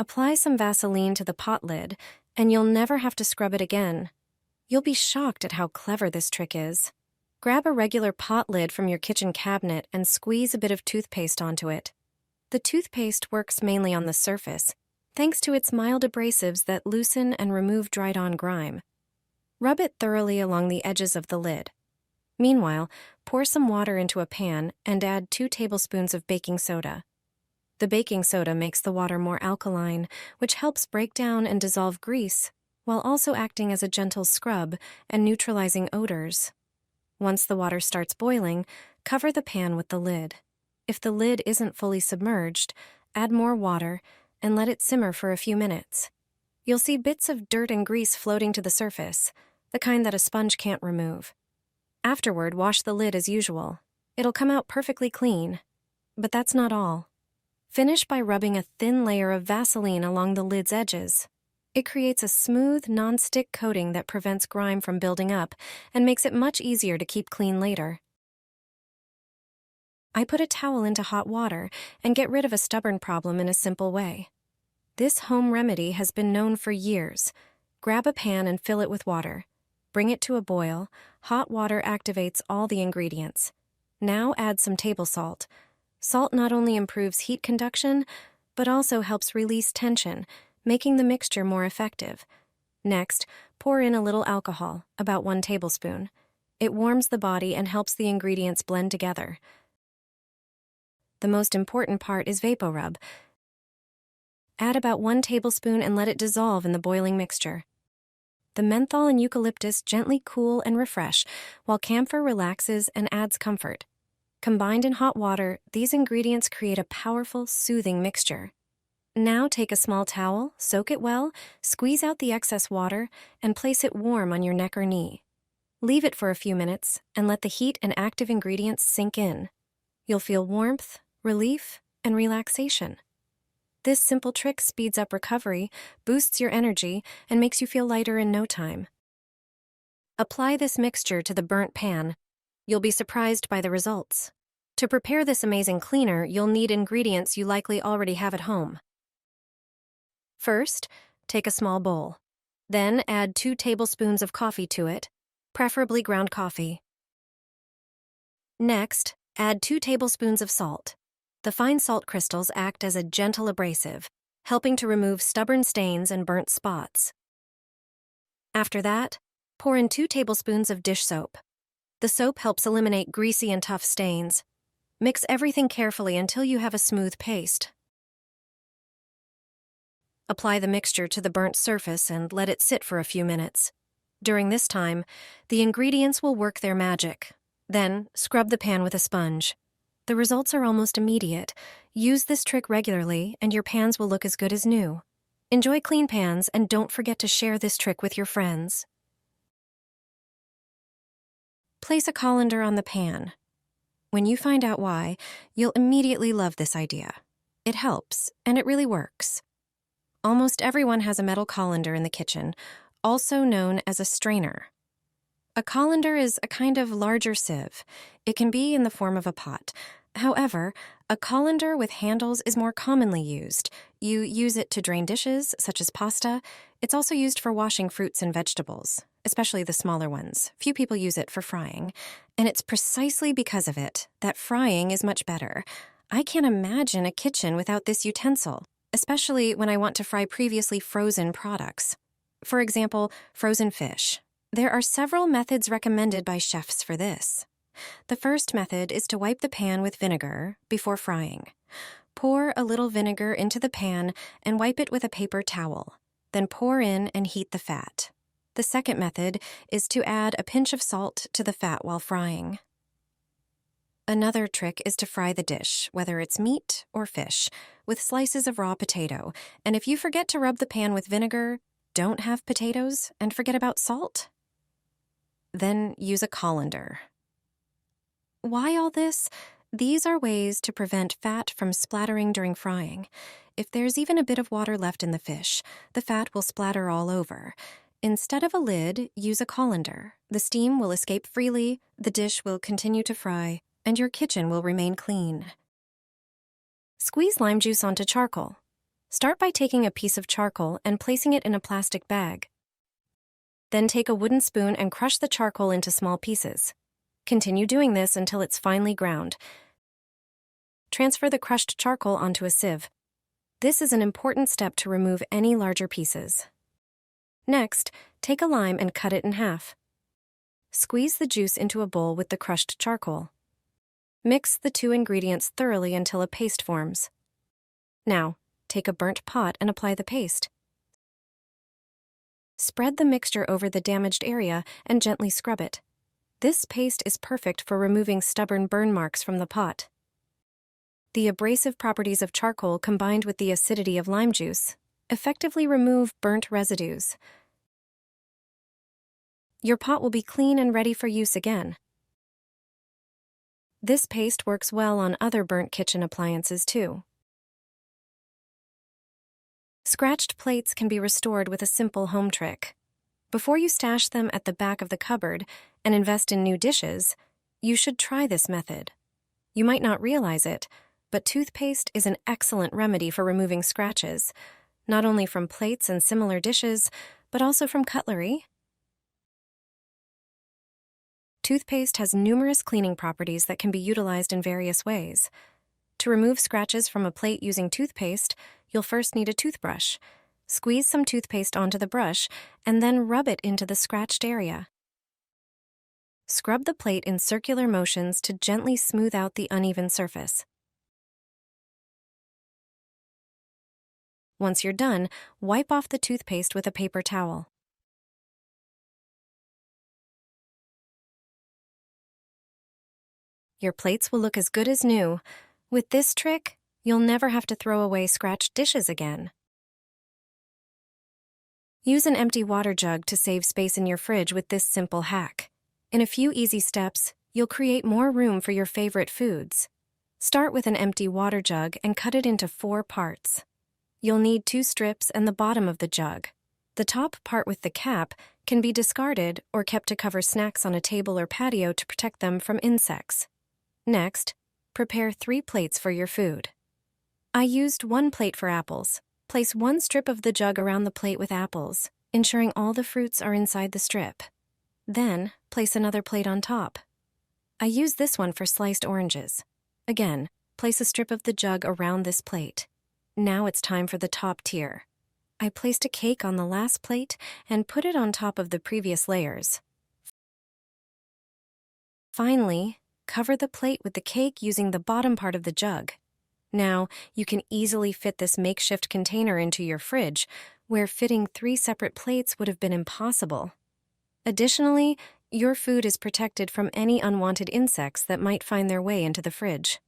Apply some Vaseline to the pot lid, and you'll never have to scrub it again. You'll be shocked at how clever this trick is. Grab a regular pot lid from your kitchen cabinet and squeeze a bit of toothpaste onto it. The toothpaste works mainly on the surface, thanks to its mild abrasives that loosen and remove dried-on grime. Rub it thoroughly along the edges of the lid. Meanwhile, pour some water into a pan and add 2 tablespoons of baking soda. The baking soda makes the water more alkaline, which helps break down and dissolve grease, while also acting as a gentle scrub and neutralizing odors. Once the water starts boiling, cover the pan with the lid. If the lid isn't fully submerged, add more water and let it simmer for a few minutes. You'll see bits of dirt and grease floating to the surface, the kind that a sponge can't remove. Afterward, wash the lid as usual. It'll come out perfectly clean. But that's not all. Finish by rubbing a thin layer of Vaseline along the lid's edges. It creates a smooth, non-stick coating that prevents grime from building up and makes it much easier to keep clean later. I put a towel into hot water and get rid of a stubborn problem in a simple way. This home remedy has been known for years. Grab a pan and fill it with water. Bring it to a boil. Hot water activates all the ingredients. Now add some table salt. Salt not only improves heat conduction, but also helps release tension, making the mixture more effective. Next, pour in a little alcohol, about 1 tablespoon. It warms the body and helps the ingredients blend together. The most important part is VapoRub. Add about 1 tablespoon and let it dissolve in the boiling mixture. The menthol and eucalyptus gently cool and refresh, while camphor relaxes and adds comfort. Combined in hot water, these ingredients create a powerful, soothing mixture. Now take a small towel, soak it well, squeeze out the excess water, and place it warm on your neck or knee. Leave it for a few minutes and let the heat and active ingredients sink in. You'll feel warmth, relief, and relaxation. This simple trick speeds up recovery, boosts your energy, and makes you feel lighter in no time. Apply this mixture to the burnt pan. You'll be surprised by the results. To prepare this amazing cleaner, you'll need ingredients you likely already have at home. First, take a small bowl. Then add 2 tablespoons of coffee to it, preferably ground coffee. Next, add 2 tablespoons of salt. The fine salt crystals act as a gentle abrasive, helping to remove stubborn stains and burnt spots. After that, pour in 2 tablespoons of dish soap. The soap helps eliminate greasy and tough stains. Mix everything carefully until you have a smooth paste. Apply the mixture to the burnt surface and let it sit for a few minutes. During this time, the ingredients will work their magic. Then, scrub the pan with a sponge. The results are almost immediate. Use this trick regularly, and your pans will look as good as new. Enjoy clean pans, and don't forget to share this trick with your friends. Place a colander on the pan. When you find out why, you'll immediately love this idea. It helps, and it really works. Almost everyone has a metal colander in the kitchen, also known as a strainer. A colander is a kind of larger sieve. It can be in the form of a pot. However, a colander with handles is more commonly used. You use it to drain dishes, such as pasta. It's also used for washing fruits and vegetables, especially the smaller ones. Few people use it for frying. And it's precisely because of it that frying is much better. I can't imagine a kitchen without this utensil, especially when I want to fry previously frozen products. For example, frozen fish. There are several methods recommended by chefs for this. The first method is to wipe the pan with vinegar before frying. Pour a little vinegar into the pan and wipe it with a paper towel. Then pour in and heat the fat. The second method is to add a pinch of salt to the fat while frying. Another trick is to fry the dish, whether it's meat or fish, with slices of raw potato. And if you forget to rub the pan with vinegar, don't have potatoes, and forget about salt, then use a colander. Why all this? These are ways to prevent fat from splattering during frying. If there's even a bit of water left in the fish, the fat will splatter all over. Instead of a lid, use a colander. The steam will escape freely, the dish will continue to fry, and your kitchen will remain clean. Squeeze lime juice onto charcoal. Start by taking a piece of charcoal and placing it in a plastic bag. Then take a wooden spoon and crush the charcoal into small pieces. Continue doing this until it's finely ground. Transfer the crushed charcoal onto a sieve. This is an important step to remove any larger pieces. Next, take a lime and cut it in half. Squeeze the juice into a bowl with the crushed charcoal. Mix the two ingredients thoroughly until a paste forms. Now, take a burnt pot and apply the paste. Spread the mixture over the damaged area and gently scrub it. This paste is perfect for removing stubborn burn marks from the pot. The abrasive properties of charcoal combined with the acidity of lime juice effectively remove burnt residues. Your pot will be clean and ready for use again. This paste works well on other burnt kitchen appliances too. Scratched plates can be restored with a simple home trick. Before you stash them at the back of the cupboard and invest in new dishes, you should try this method. You might not realize it, but toothpaste is an excellent remedy for removing scratches, not only from plates and similar dishes, but also from cutlery. Toothpaste has numerous cleaning properties that can be utilized in various ways. To remove scratches from a plate using toothpaste, you'll first need a toothbrush. Squeeze some toothpaste onto the brush and then rub it into the scratched area. Scrub the plate in circular motions to gently smooth out the uneven surface. Once you're done, wipe off the toothpaste with a paper towel. Your plates will look as good as new. With this trick, you'll never have to throw away scratched dishes again. Use an empty water jug to save space in your fridge with this simple hack. In a few easy steps, you'll create more room for your favorite foods. Start with an empty water jug and cut it into 4 parts. You'll need 2 strips and the bottom of the jug. The top part with the cap can be discarded or kept to cover snacks on a table or patio to protect them from insects. Next, prepare 3 plates for your food. I used 1 plate for apples. Place 1 strip of the jug around the plate with apples, ensuring all the fruits are inside the strip. Then, place another plate on top. I used this one for sliced oranges. Again, place a strip of the jug around this plate. Now it's time for the top tier. I placed a cake on the last plate and put it on top of the previous layers. Finally, cover the plate with the cake using the bottom part of the jug. Now, you can easily fit this makeshift container into your fridge, where fitting 3 separate plates would have been impossible. Additionally, your food is protected from any unwanted insects that might find their way into the fridge.